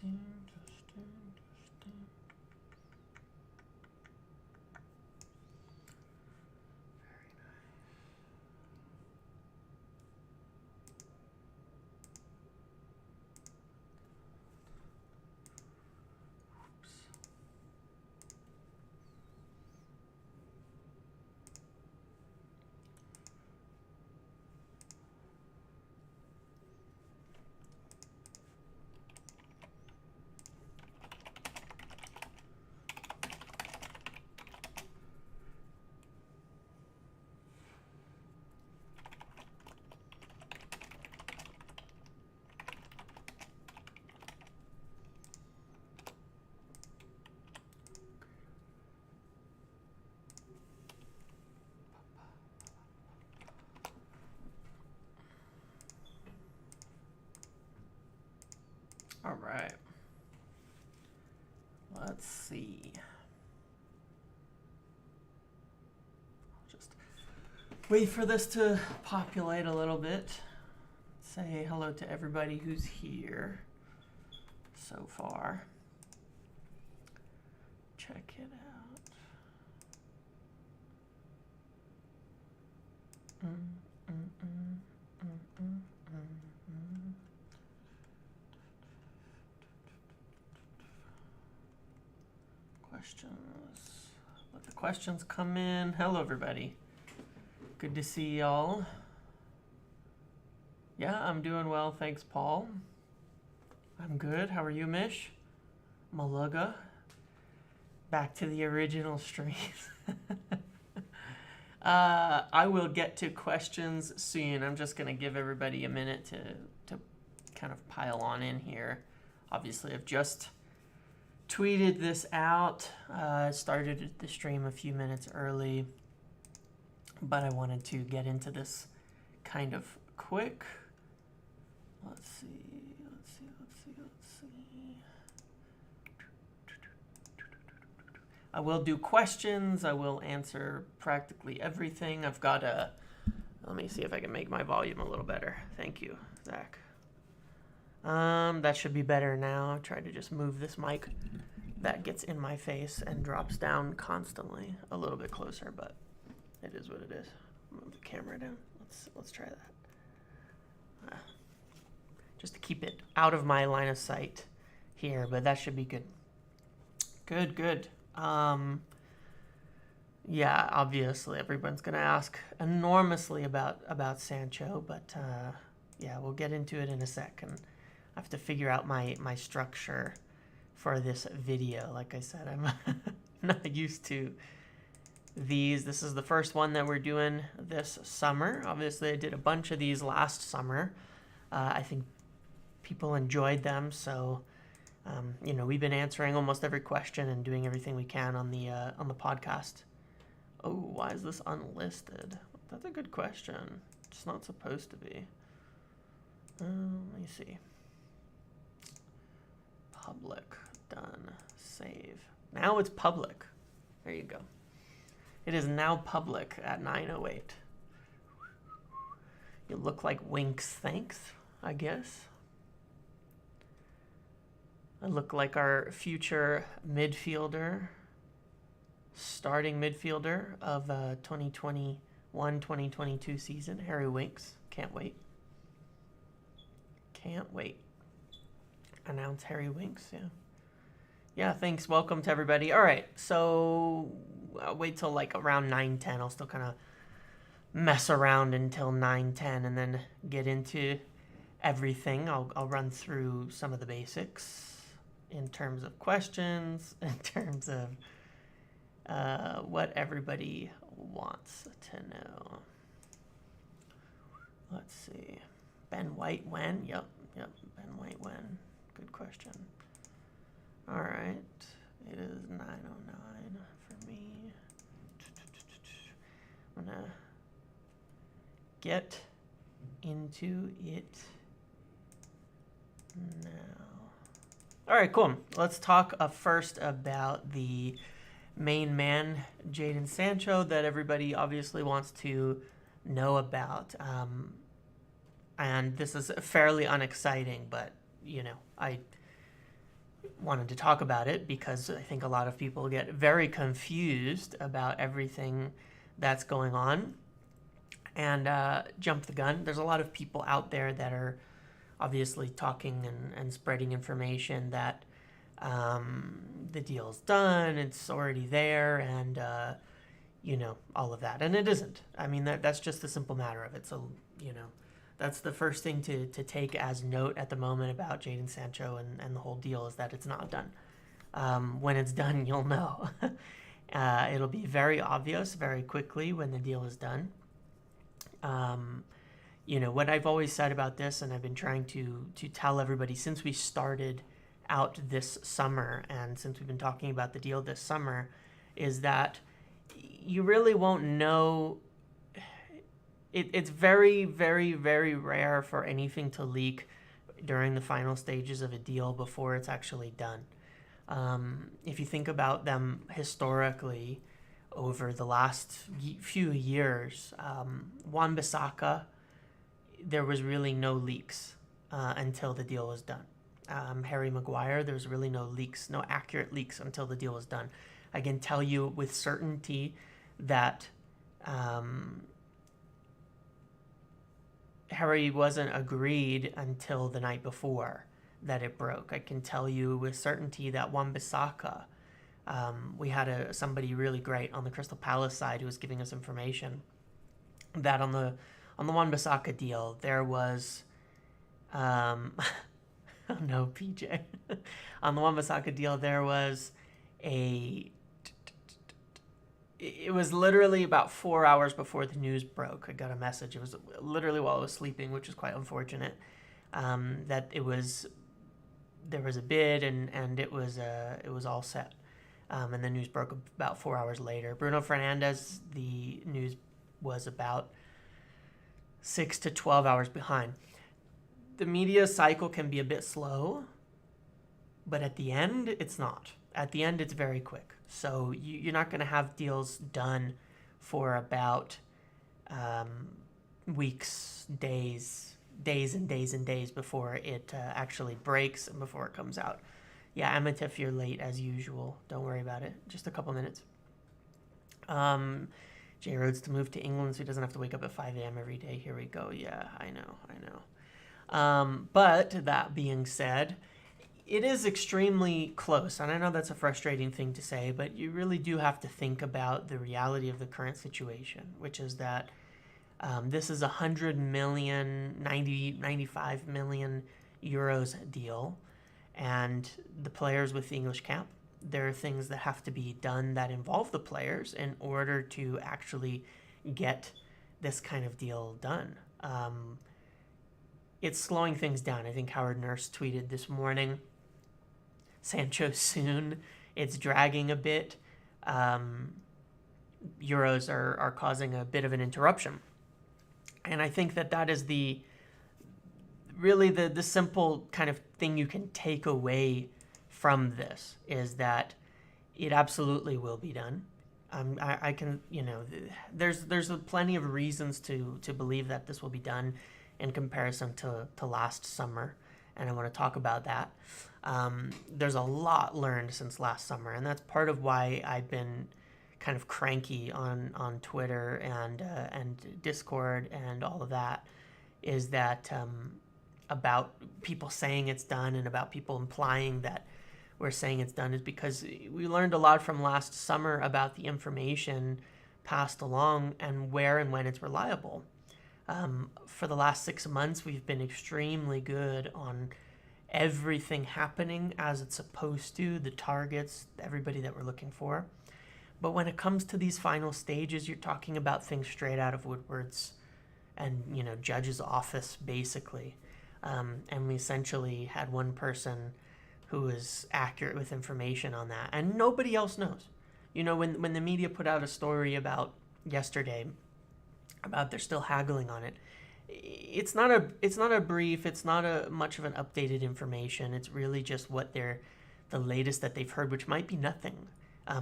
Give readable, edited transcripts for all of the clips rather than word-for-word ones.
Testing. All right. Let's see. Just wait for this to populate a little bit. Say hello to everybody who's here so far. Check it out. Questions. Let the questions come in. Hello, everybody. Good to see y'all. Yeah, I'm doing well. Thanks, Paul. I'm good. How are you, Mish? Malaga. Back to the original streams. I will get to questions soon. I'm just going to give everybody a minute to kind of pile on in here. Obviously, I've just tweeted this out. Started the stream a few minutes early, but I wanted to get into this kind of quick. Let's see. I will do questions. I will answer practically everything. I've got a, let me see if I can make my volume a little better. Thank you, Zach. That should be better now. I tried to just move this mic that gets in my face and drops down constantly a little bit closer, but it is what it is. Move the camera down. Let's try that. Just to keep it out of my line of sight here, but that should be good. Good. Yeah, obviously everyone's gonna ask enormously about Sancho, but yeah, we'll get into it in a sec, and I have to figure out my structure for this video. Like I said, I'm not used to these. This is the first one that we're doing this summer. Obviously, I did a bunch of these last summer. I think people enjoyed them, so you know, we've been answering almost every question and doing everything we can on the podcast. Oh, why is this unlisted? That's a good question. It's not supposed to be. Let me see. Public. Done. Save. Now it's public. There you go. It is now public at 9:08. You look like Winks, thanks, I guess. I look like our future midfielder, starting midfielder of 2021-2022 season, Harry Winks. Can't wait. Announce Harry Winks, yeah. Yeah, thanks. Welcome to everybody. All right, so I'll wait till like around 9:10. I'll still kind of mess around until 9:10 and then get into everything. I'll run through some of the basics in terms of questions, in terms of what everybody wants to know. Let's see. Ben White when? Yep. Ben White when? Good question. All right. It is 9:09 for me. I'm going to get into it now. All right, cool. Let's talk first about the main man, Jadon Sancho, that everybody obviously wants to know about. And this is fairly unexciting, but, you know, wanted to talk about it because I think a lot of people get very confused about everything that's going on and jump the gun. There's a lot of people out there that are obviously talking and spreading information that the deal's done, it's already there, and all of that. And it isn't. I mean, that's just the simple matter of it. So, that's the first thing to take as note at the moment about Jadon Sancho and the whole deal is that it's not done. When it's done, you'll know. It'll be very obvious very quickly when the deal is done. What I've always said about this, and I've been trying to tell everybody since we started out this summer and since we've been talking about the deal this summer, is that you really won't know. It's very, very, very rare for anything to leak during the final stages of a deal before it's actually done. If you think about them historically over the last few years, Wan-Bissaka, there was really no leaks until the deal was done. Harry Maguire, there was really no leaks, no accurate leaks until the deal was done. I can tell you with certainty that Harry wasn't agreed until the night before that it broke. I can tell you with certainty that Wan-Bissaka, we had somebody really great on the Crystal Palace side who was giving us information that on the Wan-Bissaka deal there was oh no, PJ. On the Wan-Bissaka deal there was it was literally about 4 hours before the news broke. I got a message. It was literally while I was sleeping, which is quite unfortunate. That there was a bid and it was all set. And the news broke about 4 hours later. Bruno Fernandes, the news was about 6 to 12 hours behind. The media cycle can be a bit slow, but at the end, it's not. At the end, it's very quick. So you're not going to have deals done for about weeks, days and days and days before it actually breaks and before it comes out. Yeah, Amatif, you're late as usual. Don't worry about it. Just a couple minutes. Jay Rhodes to move to England so he doesn't have to wake up at 5 a.m. every day. Here we go. Yeah, I know. But that being said, it is extremely close, and I know that's a frustrating thing to say, but you really do have to think about the reality of the current situation, which is that this is 100 million, 95 million euros deal, and the players with the English cap, there are things that have to be done that involve the players in order to actually get this kind of deal done. It's slowing things down. I think Howard Nurse tweeted this morning, Sancho soon. It's dragging a bit. Euros are causing a bit of an interruption. And I think that is the simple kind of thing you can take away from this is that it absolutely will be done. I can, there's plenty of reasons to believe that this will be done in comparison to last summer. And I want to talk about that. There's a lot learned since last summer, and that's part of why I've been kind of cranky on Twitter and Discord and all of that, is that about people saying it's done and about people implying that we're saying it's done is because we learned a lot from last summer about the information passed along and where and when it's reliable. For the last 6 months, we've been extremely good on everything happening as it's supposed to, the targets, everybody that we're looking for. But when it comes to these final stages, you're talking about things straight out of Woodward's and, judge's office, basically. And we essentially had one person who was accurate with information on that, and nobody else knows. When the media put out a story about yesterday about they're still haggling on it, it's not a brief, it's not much of an updated information. It's really just what the latest that they've heard, which might be nothing.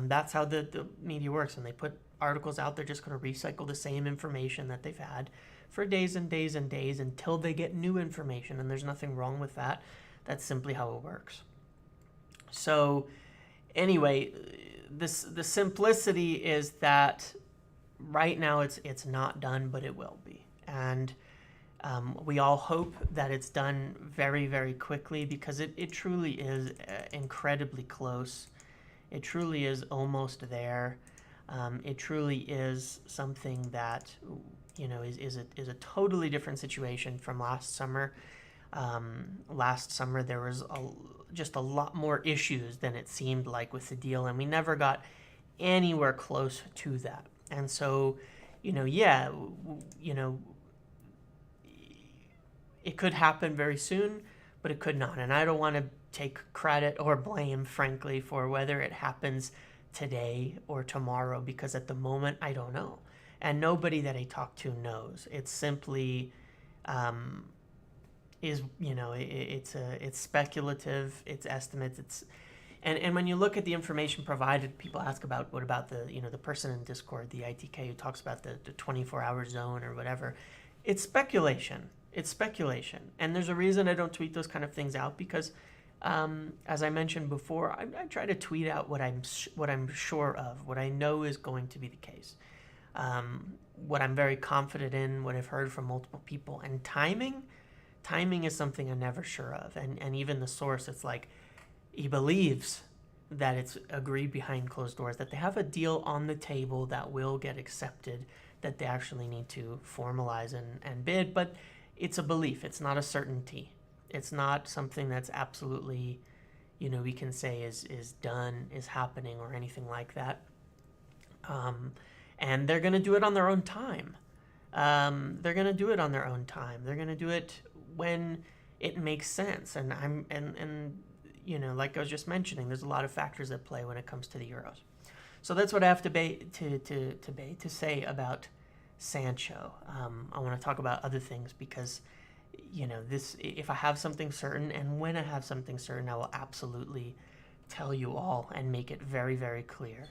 That's how the media works. When they put articles out, they're just going to recycle the same information that they've had for days and days and days until they get new information, and there's nothing wrong with that. That's simply how it works. So anyway, the simplicity is that right now it's not done, but it will be. And we all hope that it's done very, very quickly, because it truly is incredibly close. It truly is almost there. It truly is something that, is a totally different situation from last summer. Last summer there was just a lot more issues than it seemed like with the deal, and we never got anywhere close to that. And so, it could happen very soon, but it could not. And I don't want to take credit or blame, frankly, for whether it happens today or tomorrow, because at the moment I don't know. And nobody that I talk to knows. It's simply it's speculative, it's estimates, and when you look at the information provided, people ask about what about the person in Discord, the ITK, who talks about the 24-hour zone or whatever. It's speculation. It's speculation, and there's a reason I don't tweet those kind of things out, because as I mentioned before, I try to tweet out what I'm sure of, what I know is going to be the case, what I'm very confident in, what I've heard from multiple people. And timing is something I'm never sure of, and even the source, it's like he believes that it's agreed behind closed doors, that they have a deal on the table that will get accepted, that they actually need to formalize and bid, but it's a belief. It's not a certainty. It's not something that's absolutely, we can say is done, is happening, or anything like that. And they're going to do it on their own time. They're going to do it on their own time. They're going to do it when it makes sense. And like I was just mentioning, there's a lot of factors at play when it comes to the Euros. So that's what I have to say about Sancho. I want to talk about other things, because if I have something certain, and when I have something certain, I will absolutely tell you all and make it very, very clear.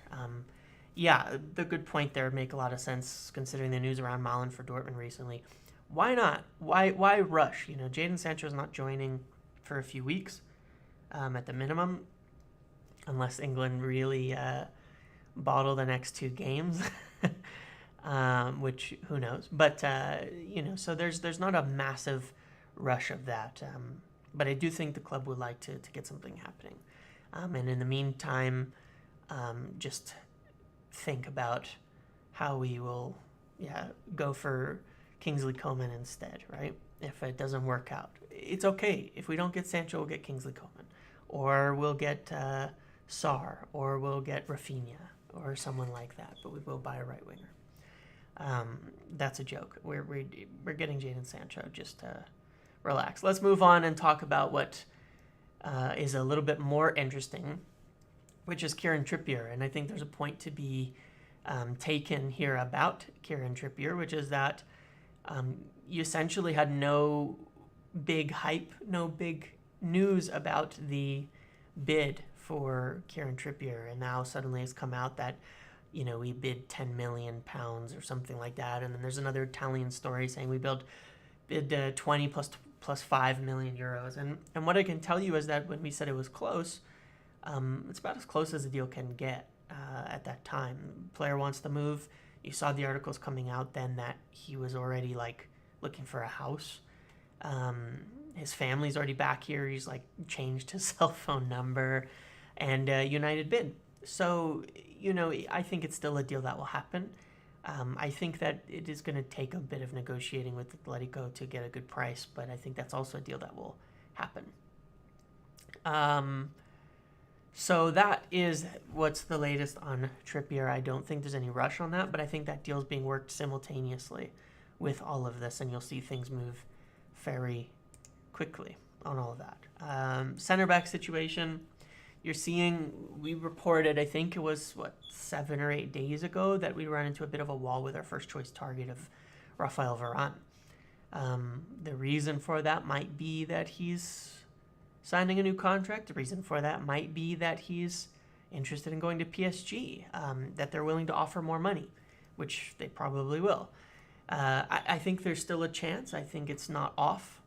The good point there make a lot of sense, considering the news around Malen for Dortmund recently. Why not? Why rush? Jadon Sancho is not joining for a few weeks, at the minimum, unless England really bottle the next two games. Which who knows, but so there's not a massive rush of that, but I do think the club would like to get something happening, and in the meantime, just think about how we will go for Kingsley Coman instead, right? If it doesn't work out, it's okay. If we don't get Sancho, we'll get Kingsley Coman, or we'll get Sarr, or we'll get Rafinha, or someone like that, but we will buy a right winger. That's a joke. We're getting Jadon Sancho. Just relax. Let's move on and talk about what is a little bit more interesting, which is Kieran Trippier. And I think there's a point to be taken here about Kieran Trippier, which is that you essentially had no big hype, no big news about the bid for Kieran Trippier, and now suddenly it's come out that we bid £10 million or something like that. And then there's another Italian story saying we bid 20 plus 5 million euros. And what I can tell you is that when we said it was close, it's about as close as the deal can get at that time. Player wants to move. You saw the articles coming out then that he was already looking for a house. His family's already back here. He's changed his cell phone number, and United bid. So, I think it's still a deal that will happen. I think that it is going to take a bit of negotiating with Atletico to get a good price, but I think that's also a deal that will happen. So that is what's the latest on Trippier. I don't think there's any rush on that, but I think that deal's being worked simultaneously with all of this, and you'll see things move very quickly on all of that. Center back situation. You're seeing, we reported, I think it was, 7 or 8 days ago, that we ran into a bit of a wall with our first choice target of Rafael Varane. The reason for that might be that he's signing a new contract. The reason for that might be that he's interested in going to PSG, that they're willing to offer more money, which they probably will. I think there's still a chance. I think it's not off.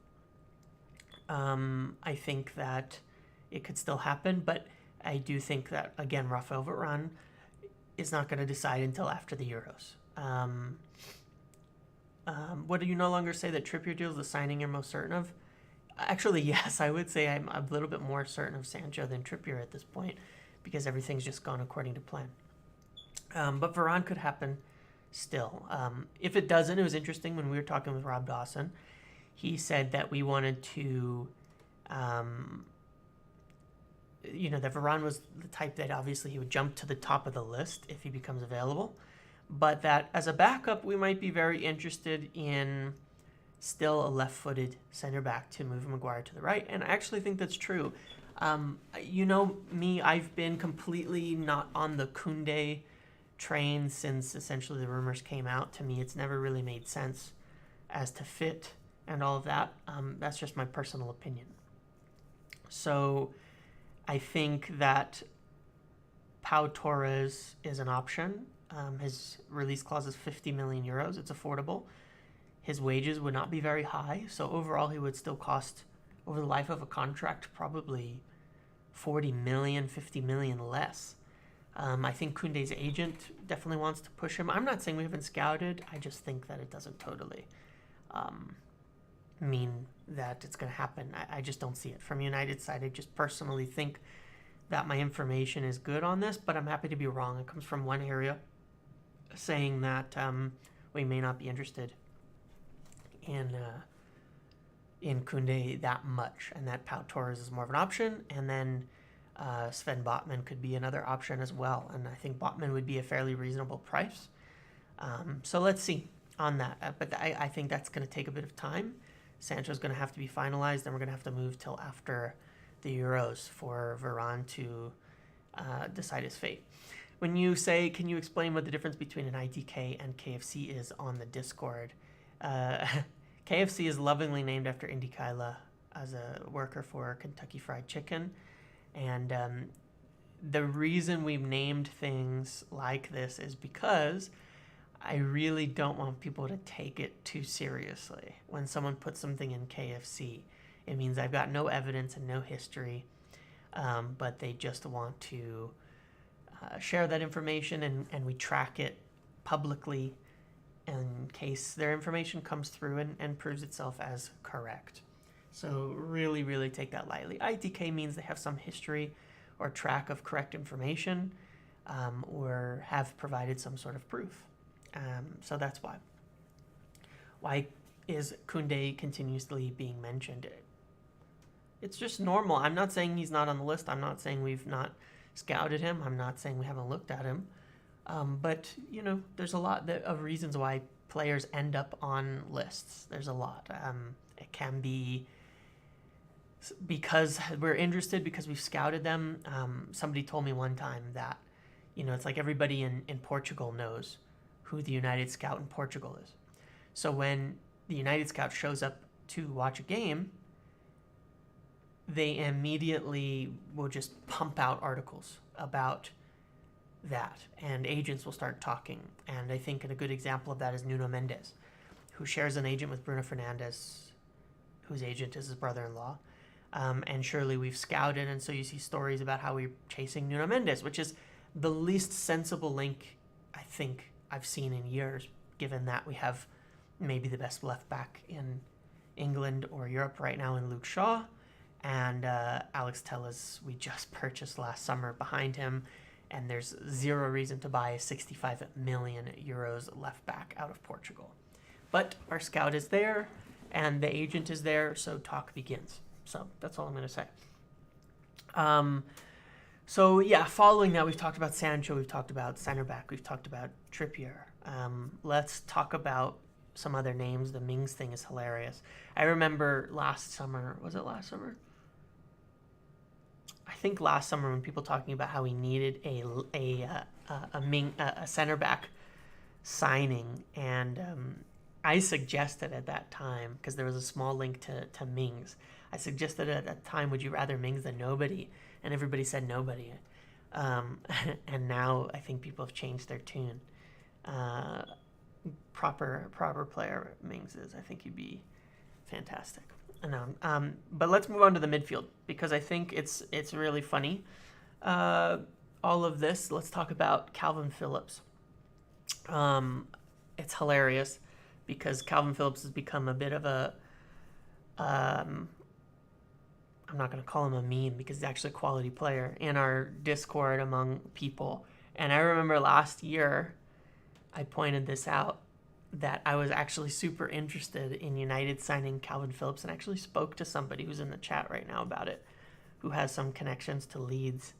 I think that it could still happen, but I do think that, again, Rafael Varane is not going to decide until after the Euros. What do you no longer say that Trippier deal is the signing you're most certain of? Actually, yes, I would say I'm a little bit more certain of Sancho than Trippier at this point because everything's just gone according to plan. But Varane could happen still. If it doesn't, it was interesting when we were talking with Rob Dawson. He said that we wanted to, that Varane was the type that obviously he would jump to the top of the list if he becomes available. But that as a backup, we might be very interested in still a left-footed center back to move Maguire to the right. And I actually think that's true. You know me, I've been completely not on the Koundé train since essentially the rumors came out. To me, it's never really made sense as to fit and all of that. That's just my personal opinion. So I think that Pau Torres is an option. His release clause is 50 million euros. It's affordable. His wages would not be very high. So overall, he would still cost, over the life of a contract, probably 40 million, 50 million less. I think Koundé's agent definitely wants to push him. I'm not saying we haven't scouted. I just think that it doesn't totally mean that it's going to happen. I just don't see it. From United's side, I just personally think that my information is good on this, but I'm happy to be wrong. It comes from one area saying that we may not be interested in Koundé that much, and that Pau Torres is more of an option, and then Sven Botman could be another option as well, and I think Botman would be a fairly reasonable price. So let's see on that, but I think that's going to take a bit of time. Sancho's going to have to be finalized, and we're going to have to move till after the Euros for Varane to decide his fate. When you say, can you explain what the difference between an ITK and KFC is on the Discord? KFC is lovingly named after Indy Kaila as a worker for Kentucky Fried Chicken. And the reason we've named things like this is because I really don't want people to take it too seriously. When someone puts something in KFC, it means I've got no evidence and no history, but they just want to share that information, and we track it publicly in case their information comes through and proves itself as correct. So really, really take that lightly. ITK means they have some history or track of correct information, or have provided some sort of proof. So that's why. Why is Koundé continuously being mentioned? It's just normal. I'm not saying he's not on the list. I'm not saying we've not scouted him. I'm not saying we haven't looked at him. But, there's a lot of reasons why players end up on lists. There's a lot. It can be because we're interested, because we've scouted them. Somebody told me one time that, it's like everybody in Portugal knows who the United Scout in Portugal is. So when the United Scout shows up to watch a game, they immediately will just pump out articles about that, and agents will start talking. And I think a good example of that is Nuno Mendes, who shares an agent with Bruno Fernandes, whose agent is his brother-in-law. And surely we've scouted, and so you see stories about how we're chasing Nuno Mendes, which is the least sensible link I think I've seen in years, given that we have maybe the best left back in England or Europe right now in Luke Shaw, and Alex Telles we just purchased last summer behind him, and there's zero reason to buy a 65 million euros left back out of Portugal. But our scout is there, and the agent is there, so talk begins. So that's all I'm going to say. So yeah, following that, we've talked about Sancho, we've talked about center back, we've talked about Trippier. Let's talk about some other names. The Mings thing is hilarious. I remember last summer, was it last summer? I think last summer when people talking about how we needed a center back signing, and I suggested at that time, because there was a small link to Mings, I suggested at that time, would you rather Mings than nobody? And everybody said nobody. And now I think people have changed their tune. Proper player Mings is. I think he'd be fantastic. But let's move on to the midfield, because I think it's really funny. uh, all of this, let's talk about Calvin Phillips. It's hilarious because Calvin Phillips has become a bit of a, I'm not going to call him a meme because he's actually a quality player in our Discord among people. And I remember last year I pointed this out, that I was actually super interested in United signing Calvin Phillips, and actually spoke to somebody who's in the chat right now about it, who has some connections to Leeds.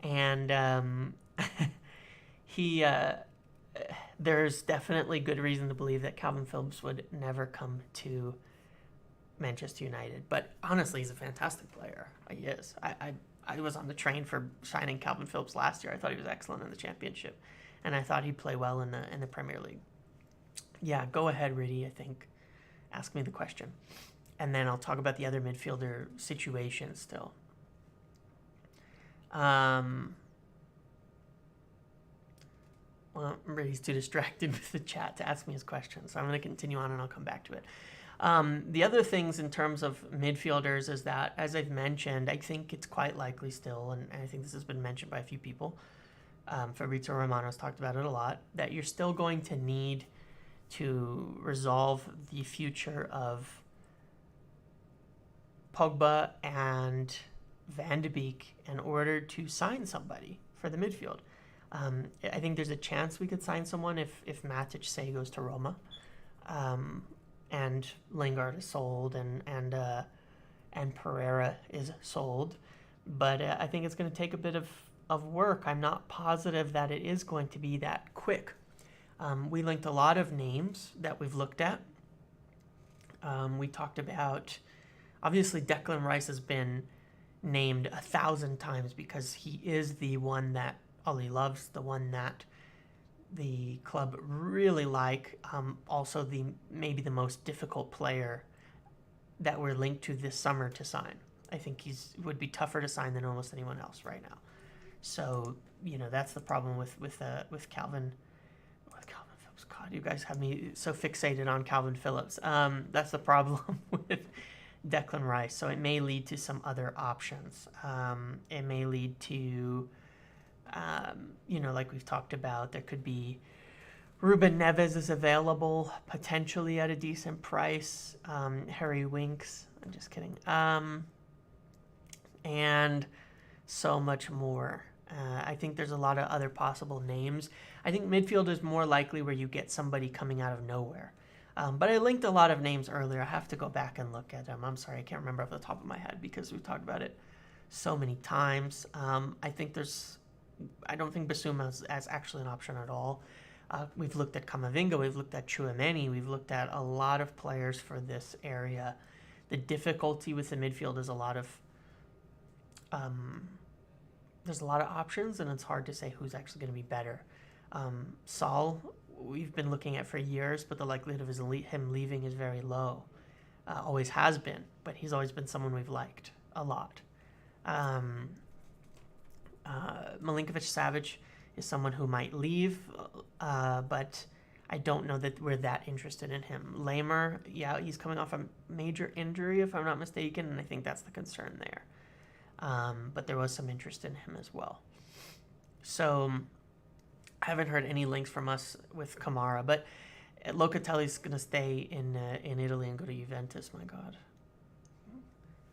And he, there's definitely good reason to believe that Calvin Phillips would never come to Manchester United. But honestly, he's a fantastic player. He is. I was on the train for signing Calvin Phillips last year. I thought he was excellent in the Championship, and I thought he'd play well in the Premier League. Yeah, go ahead, Riddy, I think. Ask me the question. And then I'll talk about the other midfielder situation still. Well, Riddy's too distracted with the chat to ask me his question, so I'm going to continue on and I'll come back to it. The other things in terms of midfielders is that, as I've mentioned, I think it's quite likely still, and I think this has been mentioned by a few people, Fabrizio Romano's talked about it a lot, that you're still going to need to resolve the future of Pogba and Van de Beek in order to sign somebody for the midfield. I think there's a chance we could sign someone if Matic, say, goes to Roma, and Lingard is sold, and Pereira is sold. But I think it's going to take a bit of work. I'm not positive that it is going to be that quick. We linked a lot of names that we've looked at. We talked about, obviously, Declan Rice has been named 1,000 times because he is the one that Ollie loves, the one that the club really like. Also, maybe the most difficult player that we're linked to this summer to sign. I think would be tougher to sign than almost anyone else right now. So that's the problem with Calvin. God, you guys have me so fixated on Calvin Phillips. That's the problem with Declan Rice. So it may lead to some other options. It may lead to, like we've talked about, there could be Ruben Neves is available potentially at a decent price. Harry Winks, I'm just kidding. And so much more. I think there's a lot of other possible names. I think midfield is more likely where you get somebody coming out of nowhere. But I linked a lot of names earlier. I have to go back and look at them. I'm sorry, I can't remember off the top of my head because we've talked about it so many times. I don't think Basuma is actually an option at all. We've looked at Camavinga, we've looked at Tchouaméni, we've looked at a lot of players for this area. The difficulty with the midfield is there's a lot of options, and it's hard to say who's actually going to be better. Saul, we've been looking at for years, but the likelihood of him leaving is very low. Always has been, but he's always been someone we've liked a lot. Milinkovic-Savic is someone who might leave, but I don't know that we're that interested in him. Lamer, yeah, he's coming off a major injury, if I'm not mistaken, and I think that's the concern there. But there was some interest in him as well. So I haven't heard any links from us with Kamara, but Locatelli's going to stay in Italy and go to Juventus. My God. You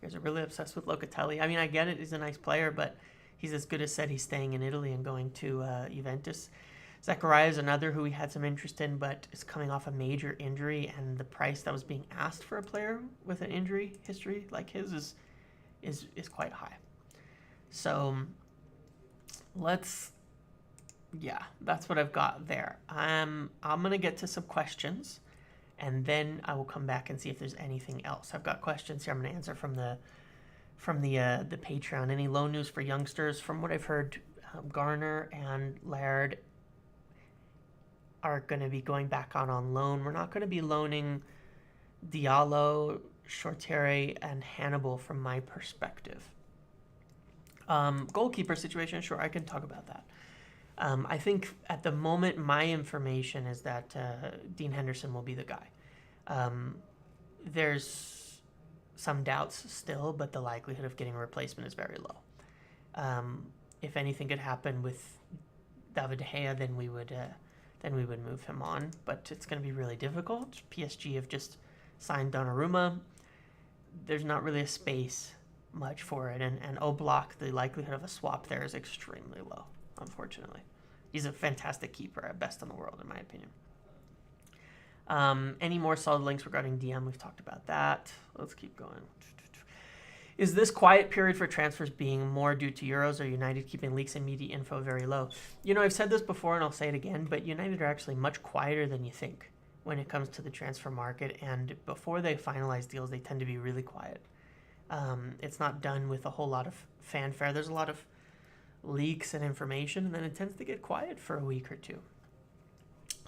guys are really obsessed with Locatelli. I mean, I get it. He's a nice player, but he's as good as said he's staying in Italy and going to Juventus. Zachariah is another who we had some interest in, but is coming off a major injury, and the price that was being asked for a player with an injury history like his is quite high. So that's what I've got there. I'm gonna get to some questions, and then I will come back and see if there's anything else. I've got questions here. I'm gonna answer from the Patreon. Any loan news for youngsters? From what I've heard, Garner and Laird are going to be going back out on loan. We're not going to be loaning Diallo, Shortere, and Hannibal from my perspective. Goalkeeper situation, sure, I can talk about that. I think at the moment my information is that Dean Henderson will be the guy. There's some doubts still, but the likelihood of getting a replacement is very low. if anything could happen with David De Gea, then we would move him on. But it's going to be really difficult. PSG have just signed Donnarumma. There's not really a space much for it, and Oblak, the likelihood of a swap there is extremely low, unfortunately. He's a fantastic keeper, at best in the world, in my opinion. Any more solid links regarding DM? We've talked about that. Let's keep going. Is this quiet period for transfers being more due to Euros or United keeping leaks and media info very low? I've said this before and I'll say it again, but United are actually much quieter than you think when it comes to the transfer market, and before they finalize deals, they tend to be really quiet. It's not done with a whole lot of fanfare. There's a lot of leaks and information, and then it tends to get quiet for a week or two.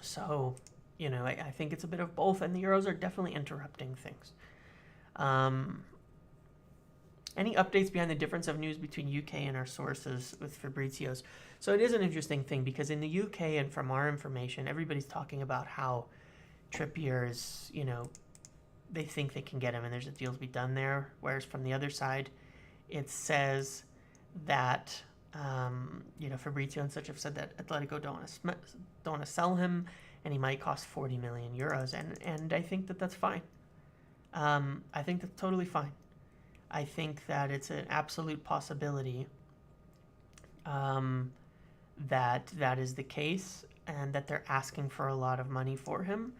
So, I think it's a bit of both, and the Euros are definitely interrupting things. Any updates behind the difference of news between UK and our sources with Fabrizio's? So it is an interesting thing, because in the UK and from our information, everybody's talking about how Trippier is, they think they can get him and there's a deal to be done there. Whereas from the other side, it says that, Fabrizio and such have said that Atletico don't want to sell him, and he might cost 40 million euros. And I think that that's fine. I think that's totally fine. I think that it's an absolute possibility that is the case, and that they're asking for a lot of money for him.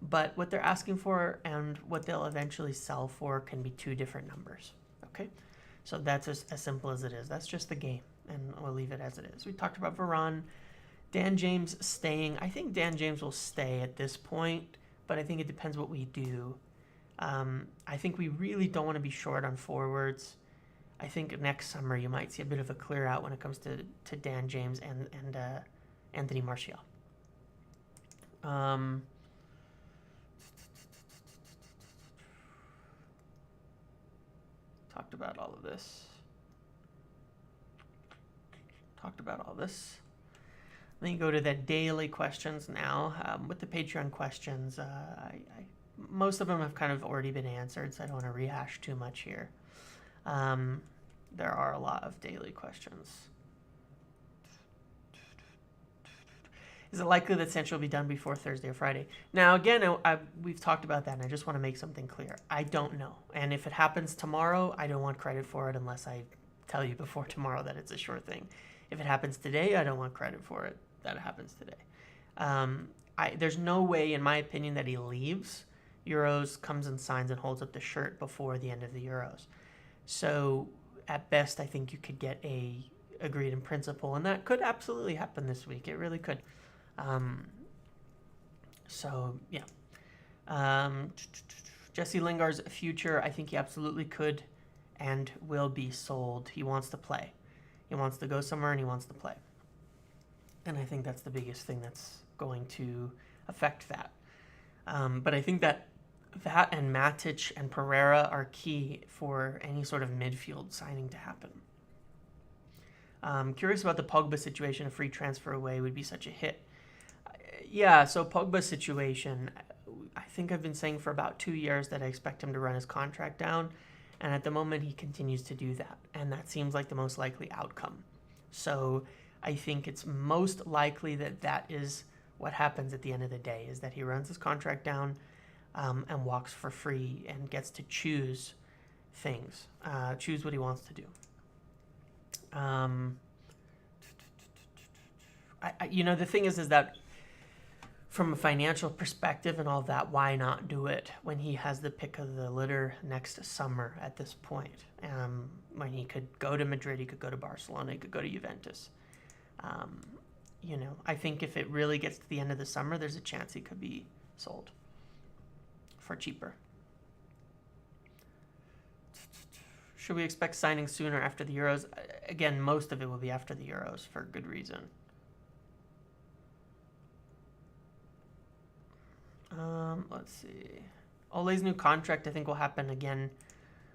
But what they're asking for and what they'll eventually sell for can be two different numbers. Okay? So that's as simple as it is. That's just the game, and we'll leave it as it is. We talked about Varane. Dan James staying. I think Dan James will stay at this point, but I think it depends what we do. I think we really don't want to be short on forwards. I think next summer you might see a bit of a clear out when it comes to Dan James and Anthony Martial. Talked about all this. Then you go to the daily questions now. With the Patreon questions, most of them have kind of already been answered, so I don't want to rehash too much here. There are a lot of daily questions. Is it likely that Sancho will be done before Thursday or Friday? Now, again, we've talked about that, and I just want to make something clear. I don't know. And if it happens tomorrow, I don't want credit for it unless I tell you before tomorrow that it's a sure thing. If it happens today, I don't want credit for it that it happens today. There's no way, in my opinion, that he leaves Euros, comes and signs and holds up the shirt before the end of the Euros. So at best, I think you could get a agreed in principle, and that could absolutely happen this week. It really could. So yeah. Jesse Lingard's future, I think he absolutely could and will be sold. He wants to play. He wants to go somewhere, and he wants to play. And I think that's the biggest thing that's going to affect that. But I think that and Matic and Pereira are key for any sort of midfield signing to happen. Curious about the Pogba situation. A free transfer away would be such a hit. Yeah, so Pogba situation, I think I've been saying for about 2 years that I expect him to run his contract down. And at the moment, he continues to do that. And that seems like the most likely outcome. So I think it's most likely that is what happens at the end of the day, is that he runs his contract down and walks for free and gets to choose things, choose what he wants to do. The thing is that from a financial perspective and all that, why not do it when he has the pick of the litter next summer at this point? When he could go to Madrid, he could go to Barcelona, he could go to Juventus. I think if it really gets to the end of the summer, there's a chance he could be sold for cheaper. Should we expect signing sooner after the Euros? Again, most of it will be after the Euros for good reason. Let's see. Ole's new contract, I think, will happen again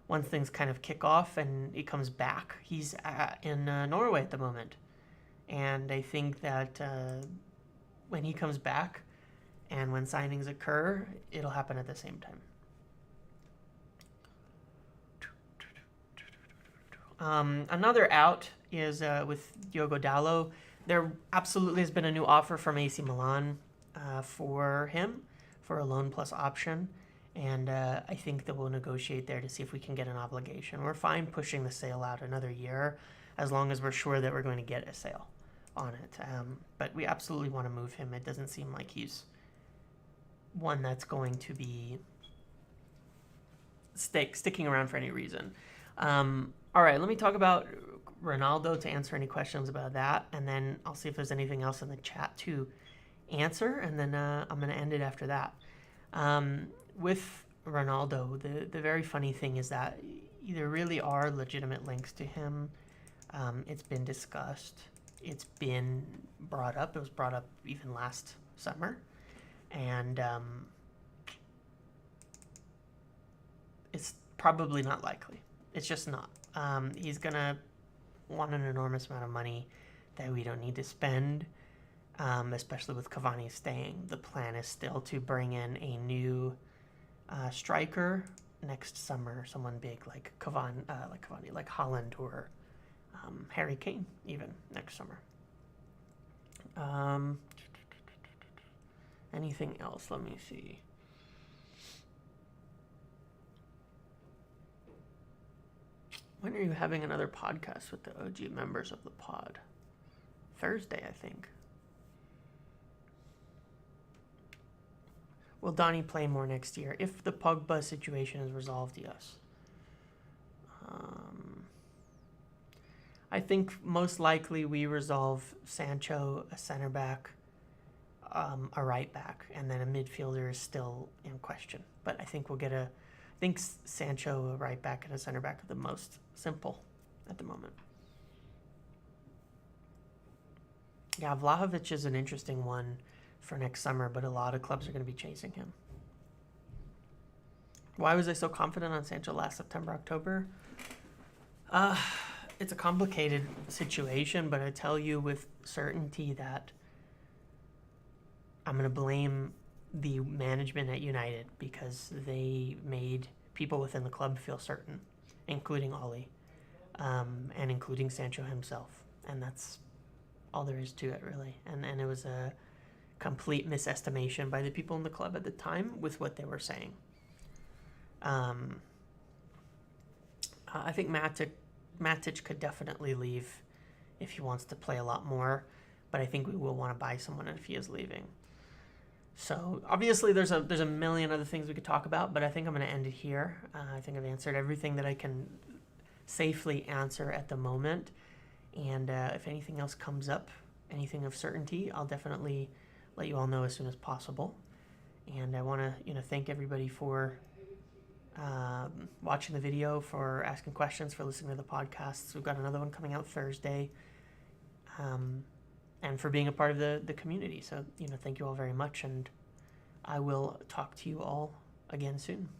once things kind of kick off and he comes back. He's in Norway at the moment. And I think that when he comes back and when signings occur, it'll happen at the same time. Another out is with Diogo Dalot. There absolutely has been a new offer from AC Milan for him for a loan plus option. And I think that we'll negotiate there to see if we can get an obligation. We're fine pushing the sale out another year as long as we're sure that we're going to get a sale on it. But we absolutely want to move him. It doesn't seem like he's one that's going to be sticking around for any reason. All right, let me talk about Ronaldo to answer any questions about that, and then I'll see if there's anything else in the chat to answer, and then I'm going to end it after that. With Ronaldo, the very funny thing is that there really are legitimate links to him. It's been discussed. It's been brought up. It was brought up even last summer. And it's probably not likely. It's just not. He's going to want an enormous amount of money that we don't need to spend, especially with Cavani staying. The plan is still to bring in a new striker next summer, someone big like Cavani, like Haaland or Harry Kane, even next summer. Anything else? Let me see. When are you having another podcast with the OG members of the pod? Thursday, I think. Will Donnie play more next year? If the Pogba situation is resolved, yes. I think most likely we resolve Sancho, a center back, a right back, and then a midfielder is still in question. But I think we'll get I think Sancho, a right back, and a center back are the most simple at the moment. Yeah, Vlahovic is an interesting one for next summer, but a lot of clubs are going to be chasing him. Why was I so confident on Sancho last September, October? It's a complicated situation, but I tell you with certainty that I'm going to blame the management at United because they made people within the club feel certain, including Ollie, and including Sancho himself. And that's all there is to it, really. And it was a complete misestimation by the people in the club at the time with what they were saying. I think Matic could definitely leave if he wants to play a lot more, but I think we will want to buy someone if he is leaving. So obviously there's a million other things we could talk about, but I think I'm going to end it here. I think I've answered everything that I can safely answer at the moment. And if anything else comes up, anything of certainty, I'll definitely let you all know as soon as possible. And I want to thank everybody for watching the video, for asking questions, for listening to the podcasts. We've got another one coming out Thursday. And for being a part of the community. So, thank you all very much, and I will talk to you all again soon.